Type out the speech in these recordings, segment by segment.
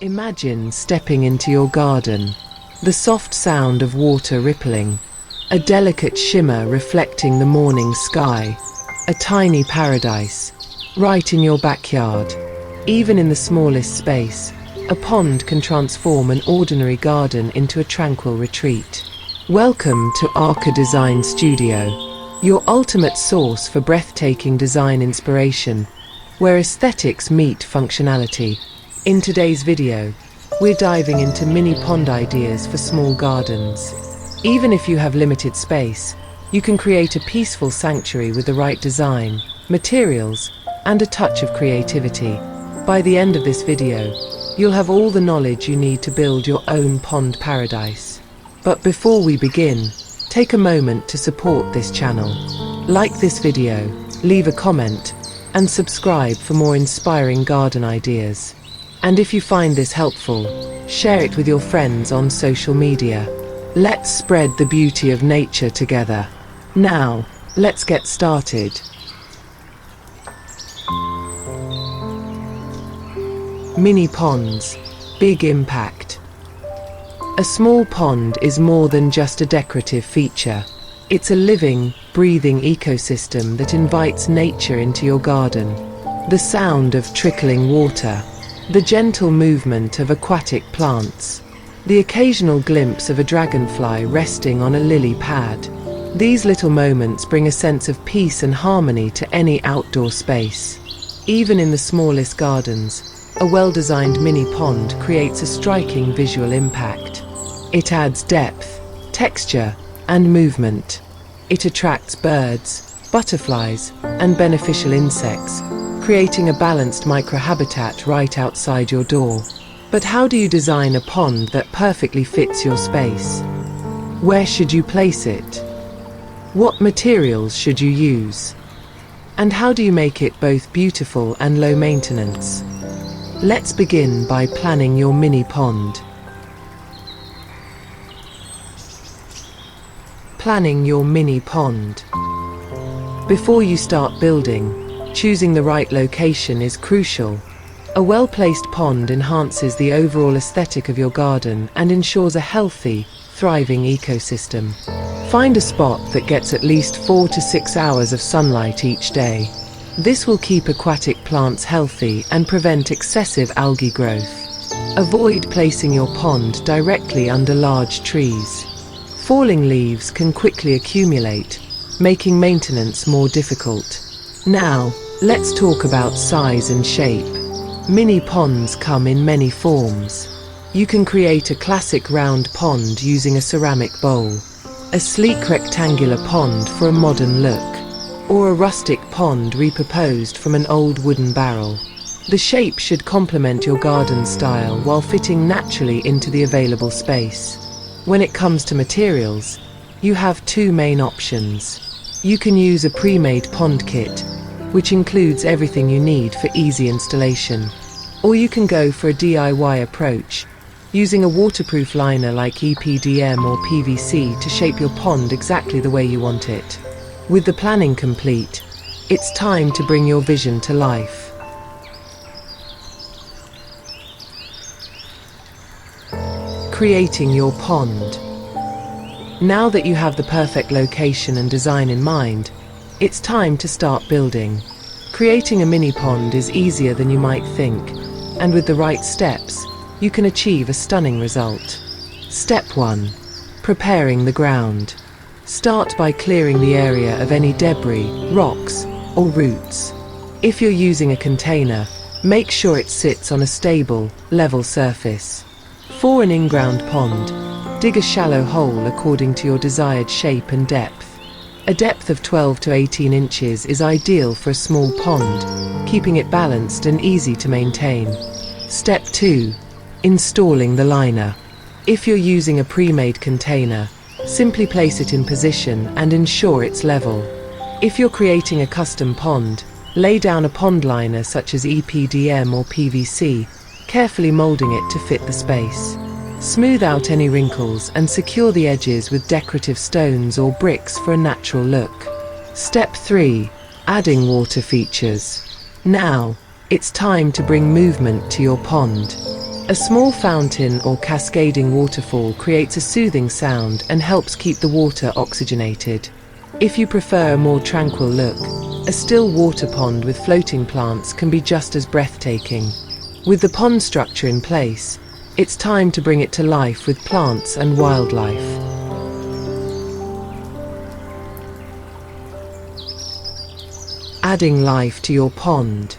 Imagine stepping into your garden, the soft sound of water rippling, a delicate shimmer reflecting the morning sky, a tiny paradise, right in your backyard. Even in the smallest space, a pond can transform an ordinary garden into a tranquil retreat. Welcome to Arca Design Studio, your ultimate source for breathtaking design inspiration, where aesthetics meet functionality. In today's video, we're diving into mini pond ideas for small gardens. Even if you have limited space, you can create a peaceful sanctuary with the right design, materials, and a touch of creativity. By the end of this video, you'll have all the knowledge you need to build your own pond paradise. But before we begin, take a moment to support this channel. Like this video, leave a comment, and subscribe for more inspiring garden ideas. And if you find this helpful, share it with your friends on social media. Let's spread the beauty of nature together. Now, let's get started. Mini ponds, big impact. A small pond is more than just a decorative feature. It's a living, breathing ecosystem that invites nature into your garden. The sound of trickling water, the gentle movement of aquatic plants, the occasional glimpse of a dragonfly resting on a lily pad. These little moments bring a sense of peace and harmony to any outdoor space. Even in the smallest gardens, a well-designed mini pond creates a striking visual impact. It adds depth, texture, and movement. It attracts birds, butterflies, and beneficial insects, creating a balanced microhabitat right outside your door. But how do you design a pond that perfectly fits your space? Where should you place it? What materials should you use? And how do you make it both beautiful and low maintenance? Let's begin by planning your mini pond. Planning your mini pond. Before you start building, choosing the right location is crucial. A well-placed pond enhances the overall aesthetic of your garden and ensures a healthy, thriving ecosystem. Find a spot that gets at least 4 to 6 hours of sunlight each day. This will keep aquatic plants healthy and prevent excessive algae growth. Avoid placing your pond directly under large trees. Falling leaves can quickly accumulate, making maintenance more difficult. Now, let's talk about size and shape. Mini ponds come in many forms. You can create a classic round pond using a ceramic bowl, a sleek rectangular pond for a modern look, or a rustic pond repurposed from an old wooden barrel. The shape should complement your garden style while fitting naturally into the available space. When it comes to materials, you have two main options. You can use a pre-made pond kit, which includes everything you need for easy installation. Or you can go for a DIY approach, using a waterproof liner like EPDM or PVC to shape your pond exactly the way you want it. With the planning complete, it's time to bring your vision to life. Creating your pond. Now that you have the perfect location and design in mind, it's time to start building. Creating a mini pond is easier than you might think, and with the right steps, you can achieve a stunning result. Step 1. Preparing the ground. Start by clearing the area of any debris, rocks, or roots. If you're using a container, make sure it sits on a stable, level surface. For an in-ground pond, dig a shallow hole according to your desired shape and depth. A depth of 12 to 18 inches is ideal for a small pond, keeping it balanced and easy to maintain. Step 2. Installing the liner. If you're using a pre-made container, simply place it in position and ensure it's level. If you're creating a custom pond, lay down a pond liner such as EPDM or PVC, carefully molding it to fit the space. Smooth out any wrinkles and secure the edges with decorative stones or bricks for a natural look. Step 3. Adding water features. Now, it's time to bring movement to your pond. A small fountain or cascading waterfall creates a soothing sound and helps keep the water oxygenated. If you prefer a more tranquil look, a still water pond with floating plants can be just as breathtaking. With the pond structure in place, it's time to bring it to life with plants and wildlife. Adding life to your pond.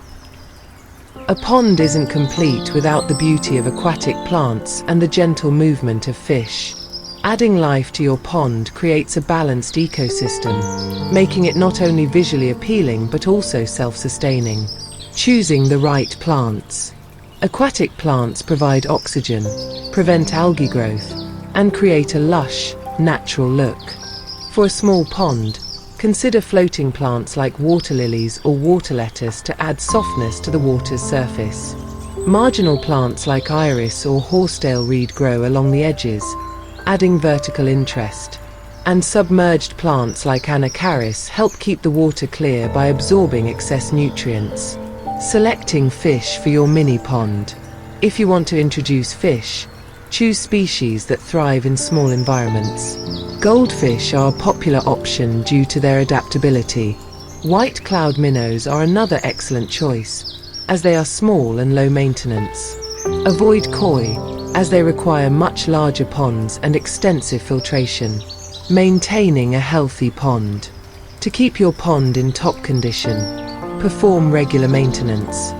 A pond isn't complete without the beauty of aquatic plants and the gentle movement of fish. Adding life to your pond creates a balanced ecosystem, making it not only visually appealing but also self-sustaining. Choosing the right plants. Aquatic plants provide oxygen, prevent algae growth, and create a lush, natural look. For a small pond, consider floating plants like water lilies or water lettuce to add softness to the water's surface. Marginal plants like iris or horsetail reed grow along the edges, adding vertical interest. And submerged plants like anacharis help keep the water clear by absorbing excess nutrients. Selecting fish for your mini pond. If you want to introduce fish, choose species that thrive in small environments. Goldfish are a popular option due to their adaptability. White cloud minnows are another excellent choice, as they are small and low maintenance. Avoid koi, as they require much larger ponds and extensive filtration. Maintaining a healthy pond. To keep your pond in top condition, perform regular maintenance.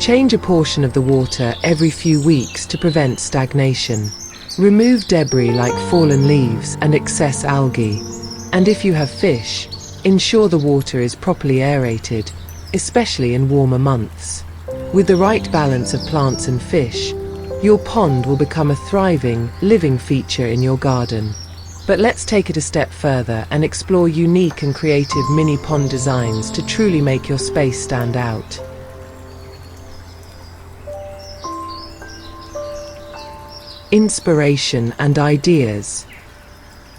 Change a portion of the water every few weeks to prevent stagnation. Remove debris like fallen leaves and excess algae. And if you have fish, ensure the water is properly aerated, especially in warmer months. With the right balance of plants and fish, your pond will become a thriving, living feature in your garden. But let's take it a step further and explore unique and creative mini pond designs to truly make your space stand out. Inspiration and ideas.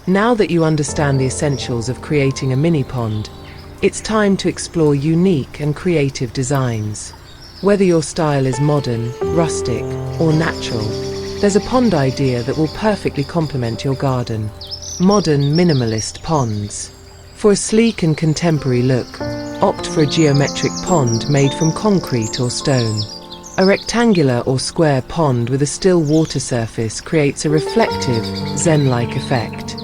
Now that you understand the essentials of creating a mini pond, it's time to explore unique and creative designs. Whether your style is modern, rustic, or natural, there's a pond idea that will perfectly complement your garden. Modern minimalist ponds. For a sleek and contemporary look, opt for a geometric pond made from concrete or stone. A rectangular or square pond with a still water surface creates a reflective, zen-like effect.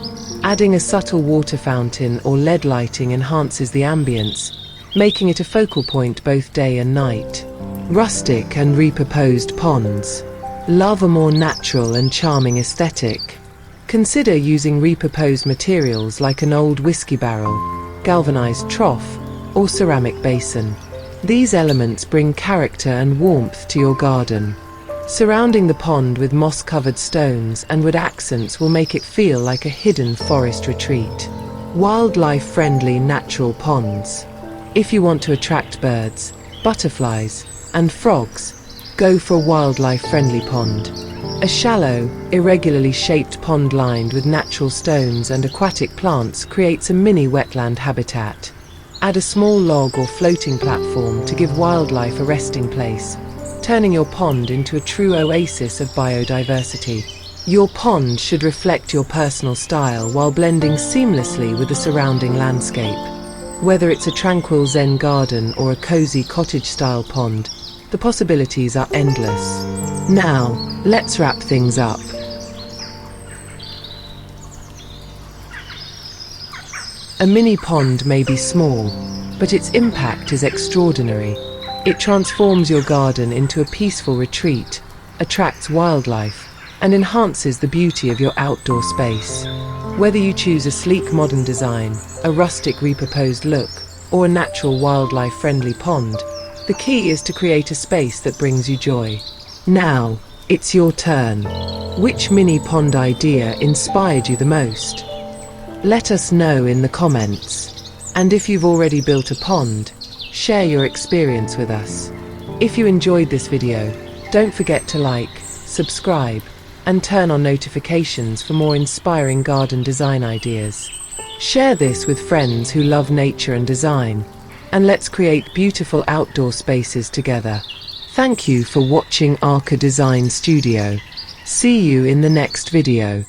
Adding a subtle water fountain or LED lighting enhances the ambience, making it a focal point both day and night. Rustic and repurposed ponds. Love a more natural and charming aesthetic? Consider using repurposed materials like an old whiskey barrel, galvanized trough, or ceramic basin. These elements bring character and warmth to your garden. Surrounding the pond with moss-covered stones and wood accents will make it feel like a hidden forest retreat. Wildlife-friendly natural ponds. If you want to attract birds, butterflies, and frogs, go for a wildlife-friendly pond. A shallow, irregularly shaped pond lined with natural stones and aquatic plants creates a mini wetland habitat. Add a small log or floating platform to give wildlife a resting place, turning your pond into a true oasis of biodiversity. Your pond should reflect your personal style while blending seamlessly with the surrounding landscape. Whether it's a tranquil zen garden or a cozy cottage-style pond, the possibilities are endless. Now, let's wrap things up. A mini pond may be small, but its impact is extraordinary. It transforms your garden into a peaceful retreat, attracts wildlife, and enhances the beauty of your outdoor space. Whether you choose a sleek modern design, a rustic repurposed look, or a natural wildlife-friendly pond, the key is to create a space that brings you joy. Now, it's your turn. Which mini pond idea inspired you the most? Let us know in the comments. And if you've already built a pond, share your experience with us. If you enjoyed this video, don't forget to like, subscribe, and turn on notifications for more inspiring garden design ideas. Share this with friends who love nature and design, and let's create beautiful outdoor spaces together. Thank you for watching Arca Design Studio. See you in the next video.